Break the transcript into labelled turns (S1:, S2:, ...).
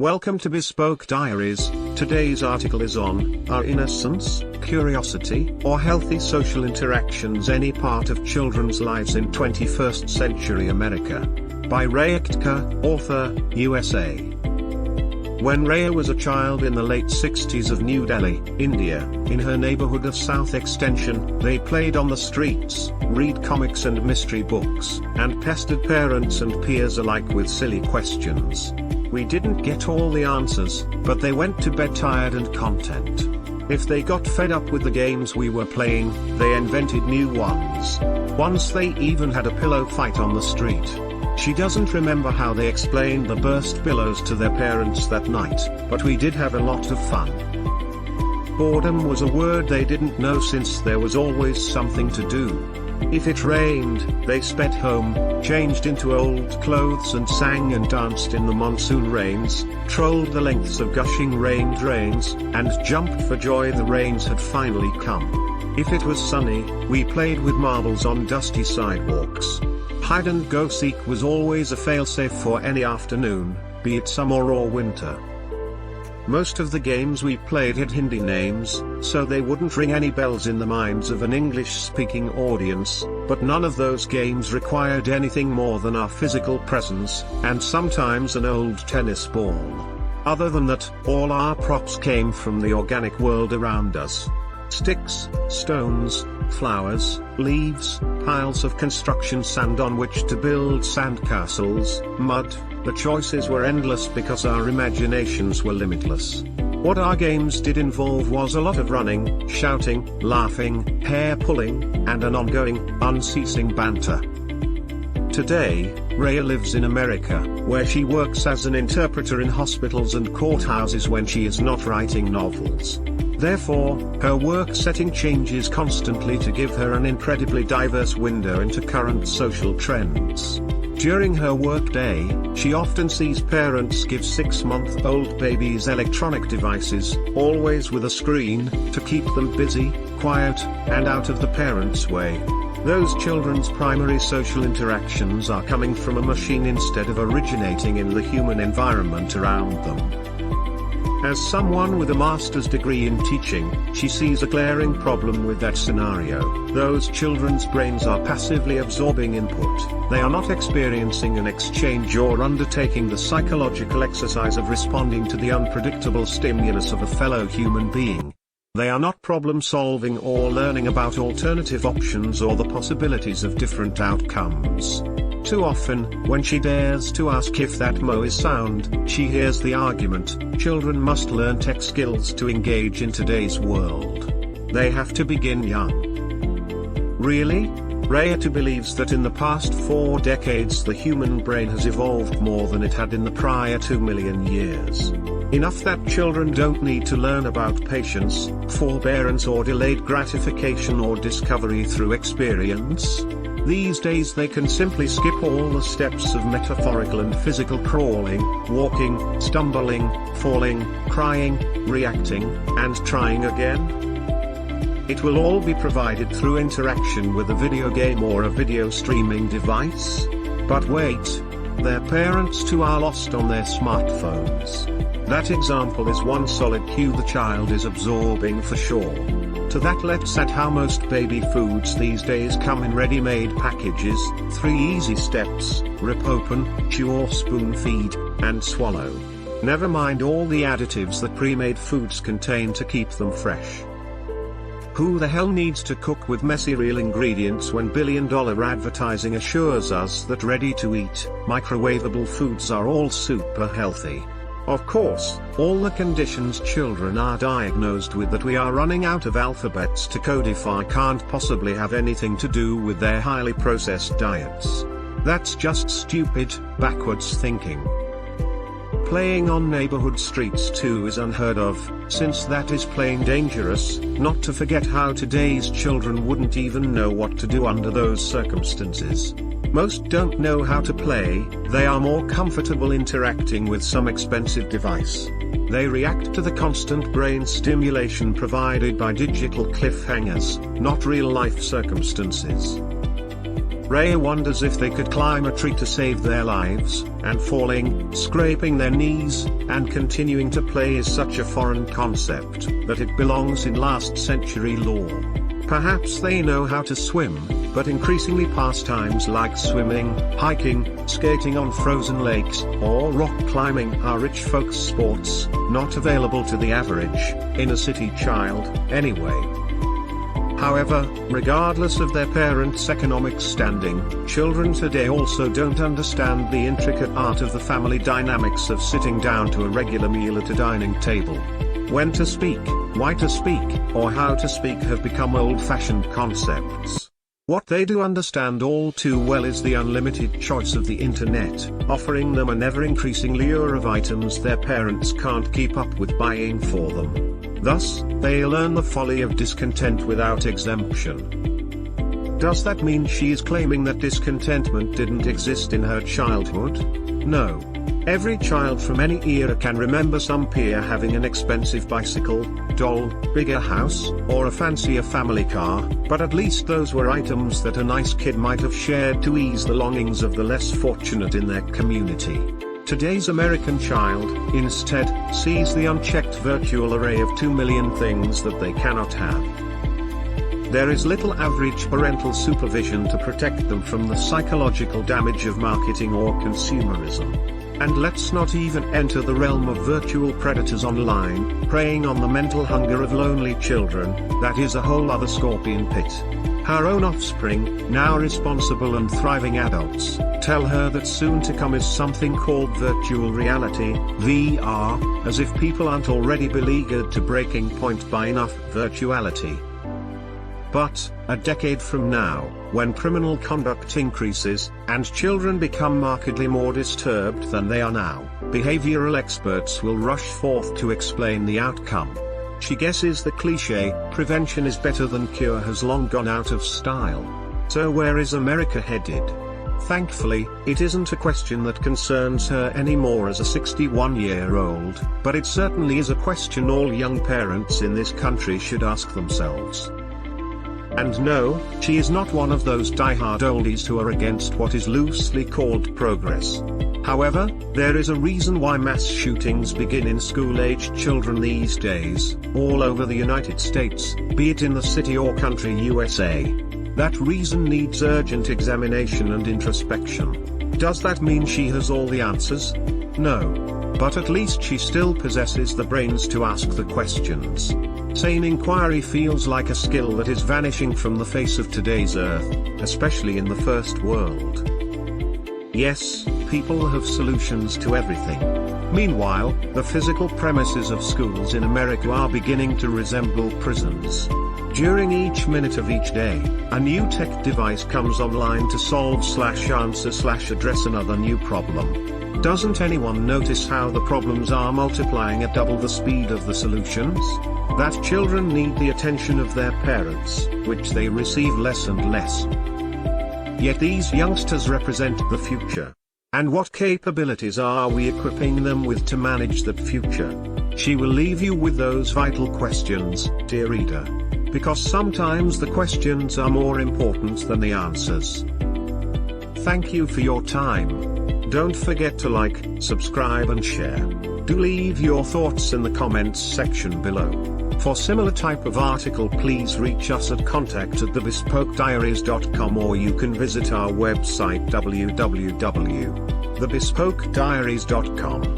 S1: Welcome to Bespoke Diaries. Today's article is on, are innocence, curiosity, or healthy social interactions any part of children's lives in 21st century America? By Raya Khedker, author, USA. When Raya was a child in the late 60s of New Delhi, India, in her neighborhood of South Extension, they played on the streets, read comics and mystery books, and pestered parents and peers alike with silly questions. We didn't get all the answers, but they went to bed tired and content. If they got fed up with the games we were playing, they invented new ones. Once they even had a pillow fight on the street. She doesn't remember how they explained the burst pillows to their parents that night, but we did have a lot of fun. Boredom was a word they didn't know since there was always something to do. If it rained, they sped home, changed into old clothes and sang and danced in the monsoon rains, trolled the lengths of gushing rain drains, and jumped for joy the rains had finally come. If it was sunny, we played with marbles on dusty sidewalks. Hide and go seek was always a failsafe for any afternoon, be it summer or winter. Most of the games we played had Hindi names, so they wouldn't ring any bells in the minds of an English-speaking audience, but none of those games required anything more than our physical presence, and sometimes an old tennis ball. Other than that, all our props came from the organic world around us. Sticks, stones, flowers, leaves, piles of construction sand on which to build sandcastles, mud. The choices were endless because our imaginations were limitless. What our games did involve was a lot of running, shouting, laughing, hair pulling, and an ongoing, unceasing banter. Today, Raya lives in America, where she works as an interpreter in hospitals and courthouses when she is not writing novels. Therefore, her work setting changes constantly to give her an incredibly diverse window into current social trends. During her workday, she often sees parents give 6-month-old babies electronic devices, always with a screen, to keep them busy, quiet, and out of the parents' way. Those children's primary social interactions are coming from a machine instead of originating in the human environment around them. As someone with a master's degree in teaching, she sees a glaring problem with that scenario. Those children's brains are passively absorbing input. They are not experiencing an exchange or undertaking the psychological exercise of responding to the unpredictable stimulus of a fellow human being. They are not problem solving or learning about alternative options or the possibilities of different outcomes. Too often, when she dares to ask if that mo is sound, she hears the argument, children must learn tech skills to engage in today's world. They have to begin young. Really? Raya believes that in the past 4 decades the human brain has evolved more than it had in the prior 2 million years. Enough that children don't need to learn about patience, forbearance or delayed gratification or discovery through experience. These days they can simply skip all the steps of metaphorical and physical crawling, walking, stumbling, falling, crying, reacting, and trying again. It will all be provided through interaction with a video game or a video streaming device. But wait, their parents too are lost on their smartphones. That example is one solid cue the child is absorbing for sure. To that let's add how most baby foods these days come in ready-made packages, 3 easy steps, rip open, chew or spoon feed, and swallow. Never mind all the additives that pre-made foods contain to keep them fresh. Who the hell needs to cook with messy real ingredients when billion-dollar advertising assures us that ready-to-eat, microwavable foods are all super healthy? Of course, all the conditions children are diagnosed with that we are running out of alphabets to codify can't possibly have anything to do with their highly processed diets. That's just stupid, backwards thinking. Playing on neighborhood streets too is unheard of, since that is plain dangerous, not to forget how today's children wouldn't even know what to do under those circumstances. Most don't know how to play, they are more comfortable interacting with some expensive device. They react to the constant brain stimulation provided by digital cliffhangers, not real-life circumstances. Raya wonders if they could climb a tree to save their lives, and falling, scraping their knees, and continuing to play is such a foreign concept that it belongs in last century lore. Perhaps they know how to swim, but increasingly pastimes like swimming, hiking, skating on frozen lakes, or rock climbing are rich folks' sports, not available to the average, inner-city child, anyway. However, regardless of their parents' economic standing, children today also don't understand the intricate art of the family dynamics of sitting down to a regular meal at a dining table. When to speak, why to speak, or how to speak have become old-fashioned concepts. What they do understand all too well is the unlimited choice of the internet, offering them an ever-increasing lure of items their parents can't keep up with buying for them. Thus, they learn the folly of discontent without exemption. Does that mean she is claiming that discontentment didn't exist in her childhood? No. Every child from any era can remember some peer having an expensive bicycle, doll, bigger house, or a fancier family car, but at least those were items that a nice kid might have shared to ease the longings of the less fortunate in their community. Today's American child, instead, sees the unchecked virtual array of 2 million things that they cannot have. There is little average parental supervision to protect them from the psychological damage of marketing or consumerism. And let's not even enter the realm of virtual predators online, preying on the mental hunger of lonely children. That is a whole other scorpion pit. Her own offspring, now responsible and thriving adults, tell her that soon to come is something called virtual reality, VR, as if people aren't already beleaguered to breaking point by enough virtuality. But, a decade from now, when criminal conduct increases, and children become markedly more disturbed than they are now, behavioral experts will rush forth to explain the outcome. She guesses the cliché, prevention is better than cure, has long gone out of style. So where is America headed? Thankfully, it isn't a question that concerns her anymore as a 61-year-old, but it certainly is a question all young parents in this country should ask themselves. And no, she is not one of those die-hard oldies who are against what is loosely called progress. However, there is a reason why mass shootings begin in school-aged children these days, all over the United States, be it in the city or country USA. That reason needs urgent examination and introspection. Does that mean she has all the answers? No. But at least she still possesses the brains to ask the questions. Sane inquiry feels like a skill that is vanishing from the face of today's earth, especially in the first world. Yes, people have solutions to everything. Meanwhile, the physical premises of schools in America are beginning to resemble prisons. During each minute of each day, a new tech device comes online to solve/answer/address another new problem. Doesn't anyone notice how the problems are multiplying at double the speed of the solutions? That children need the attention of their parents, which they receive less and less. Yet these youngsters represent the future. And what capabilities are we equipping them with to manage that future? She will leave you with those vital questions, dear reader. Because sometimes the questions are more important than the answers. Thank you for your time. Don't forget to like, subscribe and share. Do leave your thoughts in the comments section below. For similar type of article, please reach us at contact@thebespokediaries.com, or you can visit our website www.thebespokediaries.com.